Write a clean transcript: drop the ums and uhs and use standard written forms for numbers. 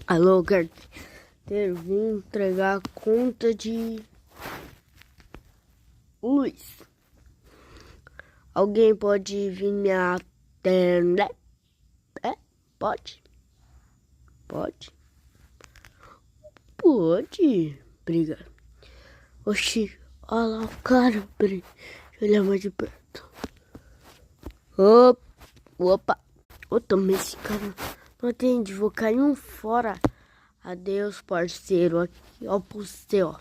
Alô, carteiro, vim entregar a conta de luz. Alguém pode vir me atender? Pode? Pode? Pode. Obrigado. Oxi, olha lá o cara. Deixa eu olhar mais de perto. Opa. Mas esse cara não atende. Vou cair um fora. Adeus, parceiro. Aqui, ó, pro você, ó.